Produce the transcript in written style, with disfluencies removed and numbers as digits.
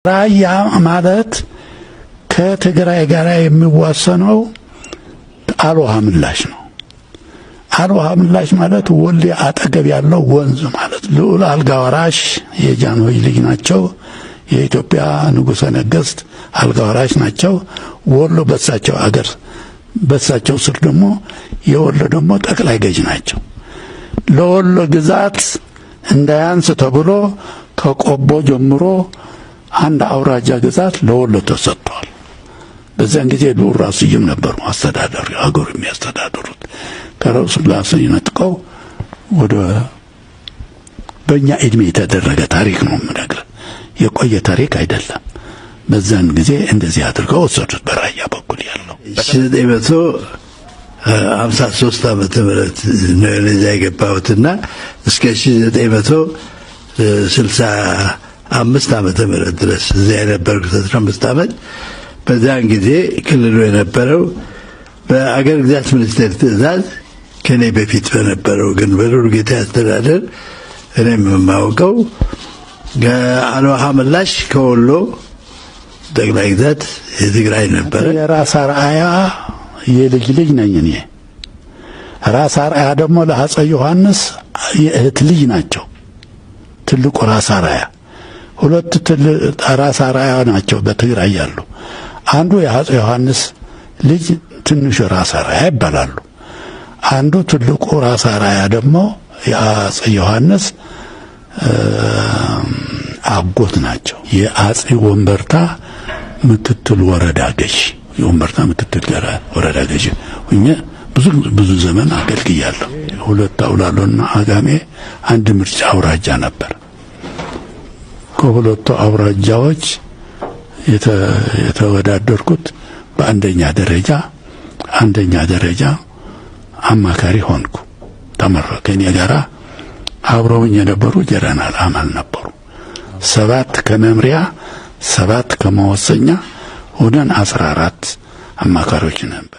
ራያ ማለት ከትግራይ ጋር የሚዋሰነው አልውሃ ምላሽ ነው። አልውሃ ምላሽ ማለት ወልዴ አጠገብ ያለው ወንዝ ማለት ልዑል አልጋ ወራሽ የጃንሆይ ልጅ ናቸው። የኢትዮጵያ ንጉሠ ነገሥት አልጋ ወራሽ ናቸው። ወሎ በሳቸው አገር በሳቸው ስር ደግሞ የወሎ ደግሞ ጠቅላይ ገዥ ናቸው። ለወሎ ግዛት እንዳያንስ ተብሎ ከቆቦ ጀምሮ አንድ አውራጃ ግዛት ለወሎ ተሰጥቷል። በዛን ጊዜ ልዑል ራስ ስዩም ነበሩ አስተዳዳሪ አገሩ የሚያስተዳድሩት። ከራስ ስላሴ ነጥቀው ወደ በእኛ እድሜ የተደረገ ታሪክ ነው የምነግርህ፣ የቆየ ታሪክ አይደለም። በዛን ጊዜ እንደዚህ አድርገው ወሰዱት በራያ በኩል ያለው 1953 ዓመተ ምህረት ነው ለዛ የገባሁትና እስከ 1965 ዓመተ ምህረት ድረስ እዛ የነበርኩት 15 ዓመት። በዛን ጊዜ ክልሉ የነበረው በአገር ግዛት ሚኒስቴር ትዕዛዝ ከኔ በፊት በነበረው ግን በሉልጌታ አስተዳደር እኔም የማውቀው አልውሃ ምላሽ ከወሎ ጠቅላይ ግዛት የትግራይ ነበር። የራስ አርአያ የልጅ ልጅ ነኝ እኔ። ራስ አርአያ ደግሞ ለአፄ ዮሐንስ የእህት ልጅ ናቸው። ትልቁ ራስ አርአያ ሁለት ራስ አርአያ ናቸው በትግራይ ያሉ። አንዱ የአፄ ዮሐንስ ልጅ ትንሹ ራስ አርአያ ይባላሉ። አንዱ ትልቁ ራስ አርአያ ደግሞ የአፄ ዮሐንስ አጎት ናቸው። የአፄ ወንበርታ ምክትል ወረዳ ገዥ የወንበርታ ምክትል ወረዳ ገዥ ሆኜ ብዙ ዘመን አገልግያለሁ። ሁለት አውላሎና አጋሜ አንድ ምርጫ አውራጃ ነበር። ከሁለቱ አውራጃዎች የተወዳደርኩት በአንደኛ ደረጃ አማካሪ ሆንኩ። ተመረቀ። ከኔ ጋራ አብረውኝ የነበሩ ጀነራል አማል ነበሩ። 7 ከመምሪያ 7 ከመወሰኛ ሆነን 14 አማካሪዎች ነበር።